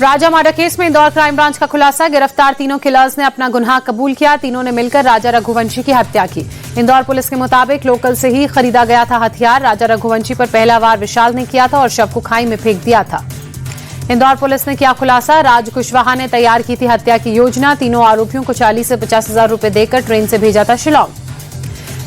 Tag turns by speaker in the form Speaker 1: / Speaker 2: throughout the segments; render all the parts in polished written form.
Speaker 1: राजा murder case में Indore crime branch का खुलासा। गिरफ्तार तीनों किलर्स ने अपना गुनाह कबूल किया। तीनों ने मिलकर राजा रघुवंशी की हत्या की। इंदौर पुलिस के मुताबिक लोकल से ही खरीदा गया था हथियार। राजा रघुवंशी पर पहला वार विशाल ने किया था और शव को खाई में फेंक दिया था। इंदौर पुलिस ने किया खुलासा। राज कुशवाहा ने तैयार की थी हत्या की योजना। तीनों आरोपियों को 40 से 50 हजार रुपए देकर ट्रेन से भेजा था शिलांग।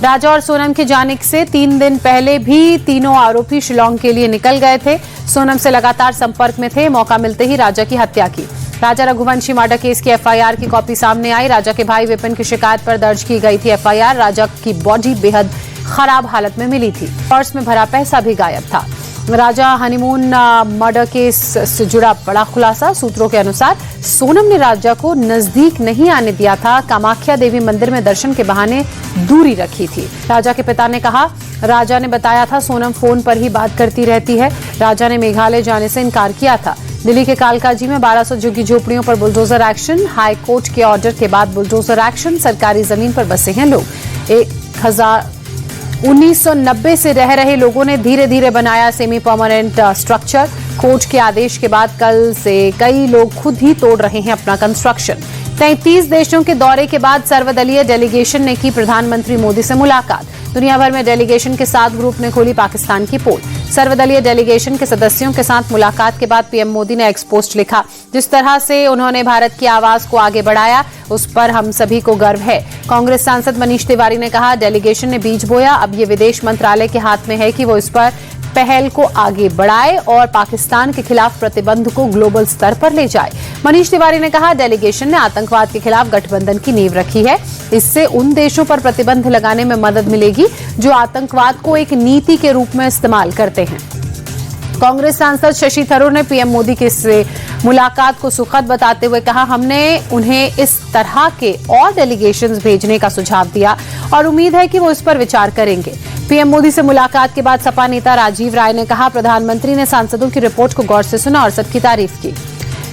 Speaker 1: राजा और सोनम के जाने से 3 दिन पहले भी तीनों आरोपी शिलांग के लिए निकल गए थे। सोनम से लगातार संपर्क में थे। मौका मिलते ही राजा की हत्या की। राजा रघुवंशी मर्डर केस की एफआईआर की कॉपी सामने आई। राजा के भाई विपिन की शिकायत पर दर्ज की गई थी एफआईआर। राजा की बॉडी बेहद खराब हालत में मिली थी। पर्स में भरा पैसा भी गायब था। राजा हनीमून मर्डर केस से जुड़ा बड़ा खुलासा। सूत्रों के अनुसार सोनम ने राजा को नजदीक नहीं आने दिया था। कामाख्या देवी मंदिर में दर्शन के बहाने दूरी रखी थी। राजा के पिता ने कहा, राजा ने बताया था सोनम फोन पर ही बात करती रहती है। राजा ने मेघालय जाने से इनकार किया था। दिल्ली के कालकाजी में 1200 झुग्गी झोपड़ियों पर बुलडोजर एक्शन। हाई कोर्ट के ऑर्डर के बाद बुलडोजर एक्शन। सरकारी जमीन पर बसे हैं लोग। 1990 से रह रहे लोगों ने धीरे धीरे बनाया सेमी परमानेंट स्ट्रक्चर। कोर्ट के आदेश के बाद कल से कई लोग खुद ही तोड़ रहे हैं अपना कंस्ट्रक्शन। 33 देशों के दौरे के बाद सर्वदलीय डेलीगेशन ने की प्रधानमंत्री मोदी से मुलाकात। दुनिया भर में डेलीगेशन के 7 ग्रुप ने खोली पाकिस्तान की पोल। सर्वदलीय डेलीगेशन के सदस्यों के साथ मुलाकात के बाद पीएम मोदी ने एक्स पोस्ट लिखा। जिस तरह से उन्होंने भारत की आवाज को आगे बढ़ाया, उस पर हम सभी को गर्व है। कांग्रेस सांसद मनीष तिवारी ने कहा, डेलीगेशन ने बीज बोया। अब ये विदेश मंत्रालय के हाथ में है कि वो इस पर पहल को आगे बढ़ाए और पाकिस्तान के खिलाफ प्रतिबंध को ग्लोबल स्तर पर ले जाए। मनीष तिवारी ने कहा, डेलीगेशन ने आतंकवाद के खिलाफ गठबंधन की नींव रखी है। इससे उन देशों पर प्रतिबंध लगाने में मदद मिलेगी जो आतंकवाद को एक नीति के रूप में इस्तेमाल करते हैं। कांग्रेस सांसद शशि थरूर ने पीएम मोदी की से मुलाकात को सुखद बताते हुए कहा, हमने उन्हें इस तरह के और डेलीगेशंस भेजने का सुझाव दिया और उम्मीद है कि वो इस पर विचार करेंगे। पीएम मोदी से मुलाकात के बाद सपा नेता राजीव राय ने कहा, प्रधानमंत्री ने सांसदों की रिपोर्ट को गौर से सुना और सबकी तारीफ की।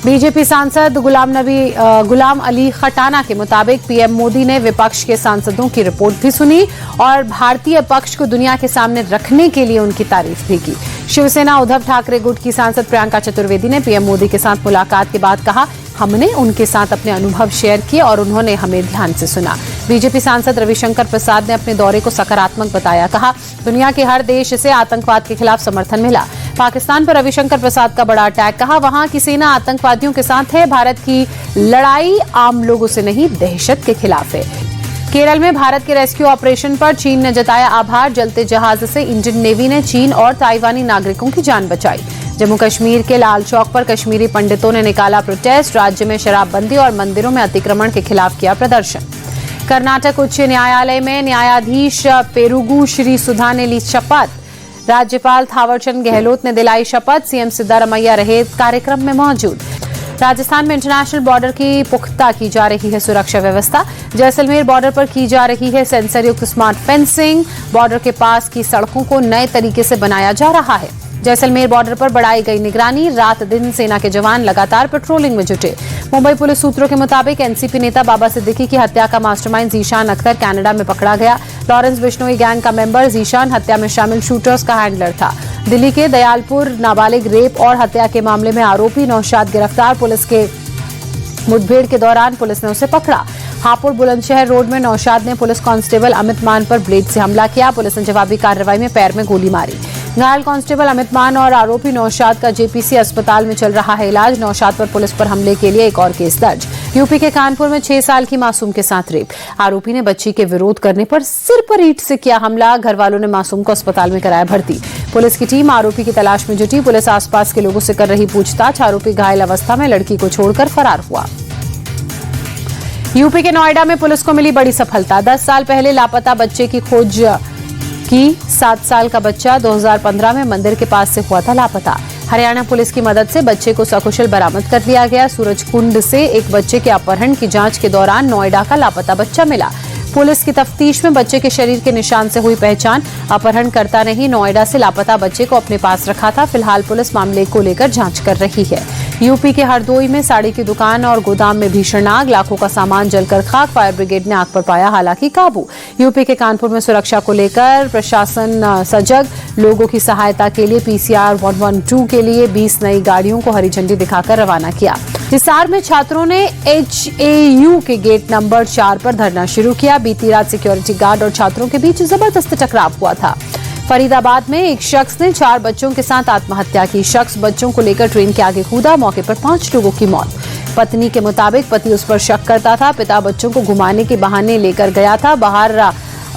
Speaker 1: बीजेपी सांसद गुलाम अली खटाना के मुताबिक पीएम मोदी ने विपक्ष के सांसदों की रिपोर्ट भी सुनी और भारतीय पक्ष को दुनिया के सामने रखने के लिए उनकी तारीफ भी की। शिवसेना उद्धव ठाकरे गुट की सांसद प्रियंका चतुर्वेदी ने पीएम मोदी के साथ मुलाकात के बाद कहा, हमने उनके साथ अपने अनुभव शेयर किए और उन्होंने हमें ध्यान से सुना। बीजेपी सांसद रविशंकर प्रसाद ने अपने दौरे को सकारात्मक बताया। कहा, दुनिया के हर देश से आतंकवाद के खिलाफ समर्थन मिला। पाकिस्तान पर रविशंकर प्रसाद का बड़ा अटैक। कहा, वहां की सेना आतंकवादियों के साथ है। भारत की लड़ाई आम लोगों से नहीं, दहशत के खिलाफ है। केरल में भारत के रेस्क्यू ऑपरेशन पर चीन ने जताया आभार। जलते जहाज से इंडियन नेवी ने चीन और ताइवानी नागरिकों की जान बचाई। जम्मू कश्मीर के लाल चौक पर कश्मीरी पंडितों ने निकाला प्रोटेस्ट। राज्य में शराबबंदी और मंदिरों में अतिक्रमण के खिलाफ किया प्रदर्शन। कर्नाटक उच्च न्यायालय में न्यायाधीश पेरुगू श्री सुधा ने ली शपथ। राज्यपाल थावरचंद गहलोत ने दिलाई शपथ। सीएम सिद्धारमैया रहे कार्यक्रम में मौजूद। राजस्थान में इंटरनेशनल बॉर्डर की पुख्ता की जा रही है सुरक्षा व्यवस्था। जैसलमेर बॉर्डर पर की जा रही है सेंसर युक्त स्मार्ट फेंसिंग। बॉर्डर के पास की सड़कों को नए तरीके से बनाया जा रहा है। जैसलमेर बॉर्डर पर बढ़ाई गई निगरानी। रात दिन सेना के जवान लगातार पेट्रोलिंग में जुटे। मुंबई पुलिस सूत्रों के मुताबिक एनसीपी नेता बाबा सिद्दीकी की हत्या का मास्टरमाइंड जीशान अख्तर कनाडा में पकड़ा गया। लॉरेंस बिश्नोई गैंग का मेंबर जीशान हत्या में शामिल शूटर्स का हैंडलर था। दिल्ली के दयालपुर नाबालिग रेप और हत्या के मामले में आरोपी नौशाद गिरफ्तार। पुलिस के मुठभेड़ के दौरान पुलिस ने उसे पकड़ा। हापुड़ बुलंदशहर रोड में नौशाद ने पुलिस कांस्टेबल अमित मान पर ब्लेड से हमला किया। पुलिस ने जवाबी कार्रवाई में पैर में गोली मारी। घायल कांस्टेबल अमित मान और आरोपी नौशाद का जेपीसी अस्पताल में चल रहा है इलाज। नौशाद पर पुलिस पर हमले के लिए एक और केस दर्ज। यूपी के कानपुर में 6 साल की मासूम के साथ रेप। आरोपी ने बच्ची के विरोध करने पर सिर पर ईंट से किया हमला। घर वालों ने मासूम को अस्पताल में कराया भर्ती। पुलिस की टीम आरोपी की तलाश में जुटी। पुलिस आसपास के लोगों से कर रही पूछताछ। आरोपी घायल अवस्था में लड़की को छोड़कर फरार हुआ। यूपी के नोएडा में पुलिस को मिली बड़ी सफलता। 10 साल पहले लापता बच्चे की खोज की। 7 साल का बच्चा 2015 में मंदिर के पास से हुआ था लापता। हरियाणा पुलिस की मदद से बच्चे को सकुशल बरामद कर लिया गया। सूरजकुंड से एक बच्चे के अपहरण की जांच के दौरान नोएडा का लापता बच्चा मिला। पुलिस की तफ्तीश में बच्चे के शरीर के निशान से हुई पहचान। अपहरणकर्ता ने ही नोएडा से लापता बच्चे को अपने पास रखा था। फिलहाल पुलिस मामले को लेकर जांच कर रही है। यूपी के हरदोई में साड़ी की दुकान और गोदाम में भीषण आग, लाखों का सामान जलकर खाक। फायर ब्रिगेड ने आग पर पाया हालांकि काबू। यूपी के कानपुर में सुरक्षा को लेकर प्रशासन सजग, लोगों की सहायता के लिए PCR 112 के लिए 20 नई गाड़ियों को हरी झंडी दिखाकर रवाना किया। हिसार में छात्रों ने HAU के गेट नंबर 4 पर धरना शुरू किया। बीती रात सिक्योरिटी गार्ड और छात्रों के बीच जबरदस्त टकराव हुआ था। फरीदाबाद में एक शख्स ने 4 बच्चों के साथ आत्महत्या की। शख्स बच्चों को लेकर ट्रेन के आगे कूदा, मौके पर 5 लोगों की मौत। पत्नी के मुताबिक पति उस पर शक करता था। पिता बच्चों को घुमाने के बहाने लेकर गया था। बाहर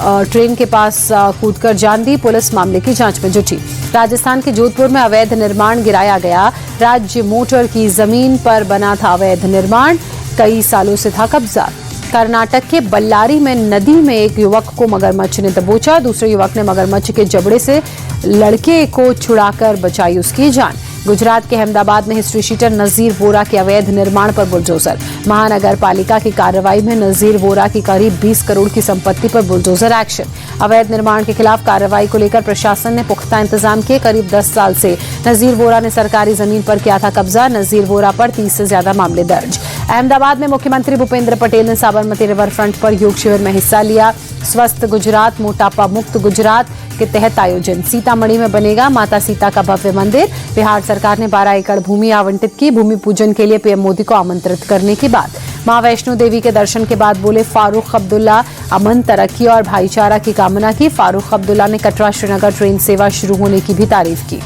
Speaker 1: ट्रेन के पास कूदकर जान दी। पुलिस मामले की जांच में जुटी। राजस्थान के जोधपुर में अवैध निर्माण गिराया गया। राज्य मोटर की जमीन पर बना था अवैध निर्माण, कई सालों से था कब्जा। कर्नाटक के बल्लारी में नदी में एक युवक को मगरमच्छ ने दबोचा। दूसरे युवक ने मगरमच्छ के जबड़े से लड़के को छुड़ाकर बचाई उसकी जान। गुजरात के अहमदाबाद में हिस्ट्री शीटर नजीर वोरा के अवैध निर्माण पर बुलडोजर। महानगर पालिका की कार्रवाई में नजीर वोरा की करीब 20 करोड़ की संपत्ति पर बुलडोजर एक्शन। अवैध निर्माण के खिलाफ कार्रवाई को लेकर प्रशासन ने पुख्ता इंतजाम किए। करीब 10 साल से नजीर वोरा ने सरकारी जमीन पर किया था कब्जा। नजीर वोरा पर 30 से ज्यादा मामले दर्ज। अहमदाबाद में मुख्यमंत्री भूपेंद्र पटेल ने साबरमती रिवर फ्रंट पर योग शिविर में हिस्सा लिया। स्वस्थ गुजरात, मोटापा मुक्त गुजरात के तहत आयोजन। सीतामढ़ी में बनेगा माता सीता का भव्य मंदिर। बिहार सरकार ने 12 एकड़ भूमि आवंटित की। भूमि पूजन के लिए पीएम मोदी को आमंत्रित करने की बात। मां वैष्णो देवी के दर्शन के बाद बोले फारूक अब्दुल्ला, अमन, तरक्की और भाईचारा की कामना की। फारूक अब्दुल्ला ने कटरा श्रीनगर ट्रेन सेवा शुरू होने की भी तारीफ की।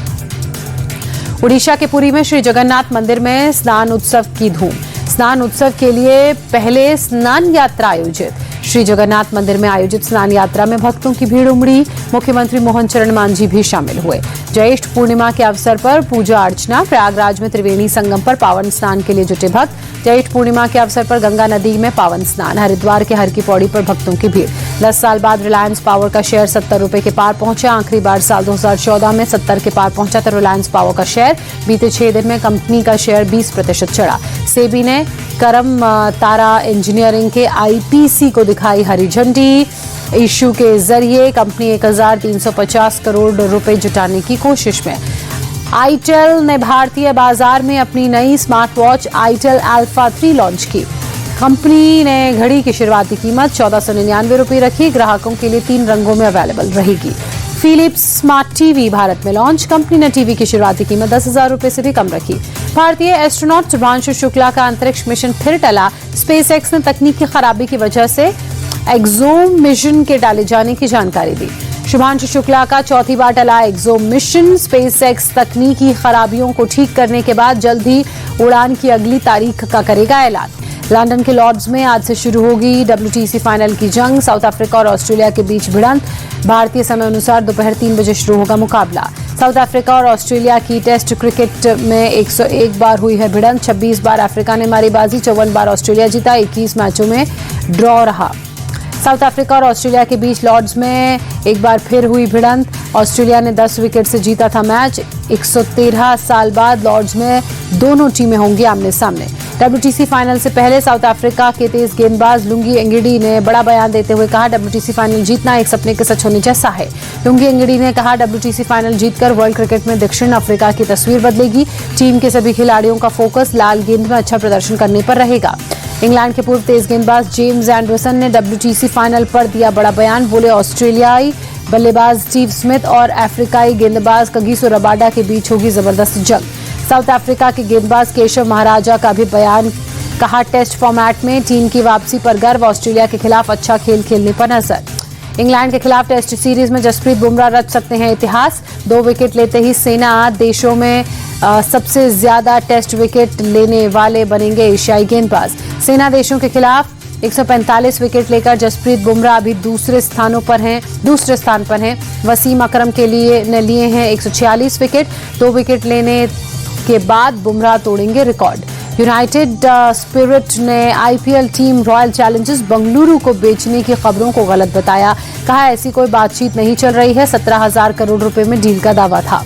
Speaker 1: उड़ीसा के पुरी में श्री जगन्नाथ मंदिर में स्नान उत्सव की धूम। स्नान उत्सव के लिए पहले स्नान यात्रा आयोजित। श्री जगन्नाथ मंदिर में आयोजित स्नान यात्रा में भक्तों की भीड़ उमड़ी। मुख्यमंत्री मोहन चरण मांझी भी शामिल हुए। ज्येष्ठ पूर्णिमा के अवसर पर पूजा अर्चना। प्रयागराज में त्रिवेणी संगम पर पावन स्नान के लिए जुटे भक्त। ज्येष्ठ पूर्णिमा के अवसर पर गंगा नदी में पावन स्नान। हरिद्वार के हर की पौड़ी पर भक्तों की भीड़। 10 साल बाद रिलायंस पावर का शेयर 70 रुपए के पार पहुंचा। आखिरी बार साल 2014 में 70 के पार पहुंचा था रिलायंस पावर का शेयर। बीते 6 दिन में कंपनी का शेयर 20% चढ़ा। सेबी ने करम तारा इंजीनियरिंग के IPC को दिखाई हरी झंडी। इश्यू के जरिए कंपनी 1350 करोड़ रुपए जुटाने की कोशिश में। आईटेल ने भारतीय बाजार में अपनी नई smart watch itel alpha 3 launch की। कंपनी ने घड़ी की शुरुआती कीमत 1499 रुपये रखी। ग्राहकों के लिए 3 रंगों में अवेलेबल रहेगी। फिलिप्स स्मार्ट टीवी भारत में लॉन्च। कंपनी ने टीवी की शुरुआती कीमत 10,000 रुपये से भी कम रखी। भारतीय एस्ट्रोनॉट शुभांशु शुक्ला का अंतरिक्ष मिशन फिर टला। स्पेसएक्स ने तकनीक की खराबी की वजह से एक्सोम मिशन के टाले जाने की जानकारी दी। शुभांशु शुक्ला का चौथी बार टला एक्सोम मिशन। स्पेसएक्स तकनीकी खराबियों को ठीक करने के बाद जल्द ही उड़ान की अगली तारीख का करेगा ऐलान। लंदन के लॉर्ड्स में आज से शुरू होगी WTC फाइनल की जंग। साउथ अफ्रीका और ऑस्ट्रेलिया के बीच भिड़ंत। भारतीय समय अनुसार दोपहर 3 बजे शुरू होगा मुकाबला। साउथ अफ्रीका और ऑस्ट्रेलिया की टेस्ट क्रिकेट में 101 बार हुई है भिड़ंत। 26 बार अफ्रीका ने मारी बाजी, 54 बार ऑस्ट्रेलिया जीता। 21 मैचों में ड्रॉ रहा। साउथ अफ्रीका और ऑस्ट्रेलिया के बीच लॉर्ड्स में एक बार फिर हुई भिड़ंत। ऑस्ट्रेलिया ने 10 विकेट से जीता था मैच। 113 साल बाद लॉर्ड्स में दोनों टीमें होंगी आमने सामने। WTC फाइनल से पहले साउथ अफ्रीका के तेज गेंदबाज लुंगी एंगिडी ने बड़ा बयान देते हुए कहा, WTC फाइनल जीतना एक सपने के सच होने जैसा है। लुंगी एंगिडी ने कहा, WTC फाइनल जीतकर वर्ल्ड क्रिकेट में दक्षिण अफ्रीका की तस्वीर बदलेगी। टीम के सभी खिलाड़ियों का फोकस लाल गेंद में अच्छा प्रदर्शन करने पर रहेगा। इंग्लैंड के पूर्व तेज गेंदबाज जेम्स एंडरसन ने WTC फाइनल पर दिया बड़ा बयान। बोले, ऑस्ट्रेलियाई बल्लेबाज स्टीव स्मिथ और अफ्रीकाई गेंदबाज कगिसो रबाडा के बीच होगी जबरदस्त जंग। साउथ अफ्रीका के गेंदबाज केशव महाराजा का भी बयान। कहा, टेस्ट फॉर्मेट में टीम की वापसी पर गर्व। ऑस्ट्रेलिया के खिलाफ अच्छा खेल खेलने पर नजर। इंग्लैंड के खिलाफ टेस्ट सीरीज में जसप्रीत बुमराह रच सकते हैं इतिहास। 2 विकेट लेते ही सेना देशों में सबसे ज्यादा टेस्ट विकेट लेने वाले बनेंगे एशियाई गेंदबाज। सेना देशों के खिलाफ 145 विकेट लेकर जसप्रीत बुमराह अभी दूसरे स्थान पर हैं। वसीम अकरम के लिए हैं 146 विकेट। 2 विकेट लेने के बाद बुमराह तोड़ेंगे रिकॉर्ड। यूनाइटेड स्पिरिट ने IPL team royal Challengers Bengaluru को बेचने की खबरों को गलत बताया। कहा, ऐसी कोई बातचीत नहीं चल रही है। 17,000 करोड़ रुपए में डील का दावा था।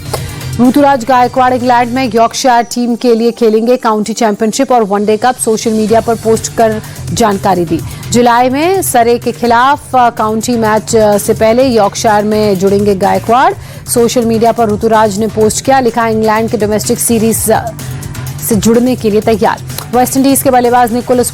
Speaker 1: ऋतुराज गायकवाड़ इंग्लैंड में यॉर्कशायर टीम के लिए खेलेंगे काउंटी चैंपियनशिप और वनडे कप। सोशल मीडिया पर पोस्ट कर जानकारी दी। जुलाई में सरे के खिलाफ काउंटी मैच से पहले यॉर्कशायर में जुड़ेंगे गायकवाड़। सोशल मीडिया पर ऋतुराज ने पोस्ट किया, लिखा इंग्लैंड के डोमेस्टिक सीरीज से जुड़ने के लिए तैयार। वेस्टइंडीज के बल्लेबाज निकोलस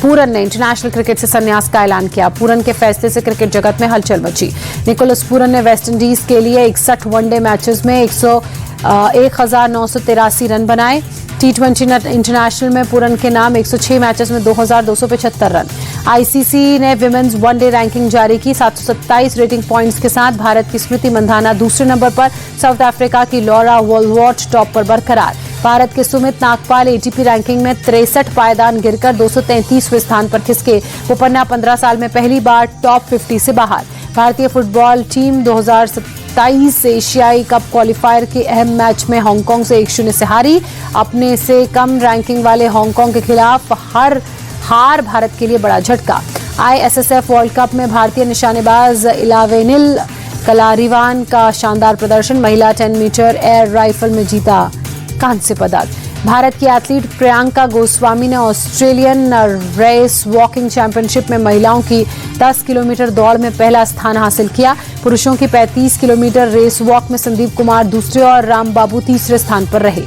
Speaker 1: पूरन ने इंटरनेशनल क्रिकेट से संन्यास का ऐलान किया। पूरन के फैसले से क्रिकेट जगत में हलचल मची। निकोलस पूरन ने वेस्टइंडीज के लिए 61 वनडे मैचेस में 1983 रन बनाए। T20 इंटरनेशनल में पूरन के नाम 106 मैचेस में 2275 रन। आईसीसी ने विमेंस वनडे रैंकिंग जारी की। 727 रेटिंग पॉइंट्स के साथ भारत की स्मृति मंधाना दूसरे नंबर पर, साउथ अफ्रीका की लॉरा वॉलवॉट टॉप पर बरकरार। भारत के सुमित नागपाल एटीपी रैंकिंग में 63 पायदान गिरकर 233वें स्थान पर खिसके। बोपन्ना 15 साल में पहली बार टॉप 50 से बाहर। भारतीय फुटबॉल टीम 2027 एशियाई कप क्वालिफायर के अहम मैच में हांगकांग से 1-0 से हारी। अपने से कम रैंकिंग वाले हांगकांग के खिलाफ हार भारत के लिए बड़ा झटका। ISSF वर्ल्ड कप में भारतीय निशानेबाज इलावेनिल कलारीवान का शानदार प्रदर्शन। महिला 10 मीटर एयर राइफल में जीता कांस्य पदक। भारत की एथलीट प्रियंका गोस्वामी ने ऑस्ट्रेलियन रेस वॉकिंग चैंपियनशिप में महिलाओं की 10 किलोमीटर दौड़ में पहला स्थान हासिल किया। पुरुषों की 35 किलोमीटर रेस वॉक में संदीप कुमार दूसरे और राम बाबू तीसरे स्थान पर रहे।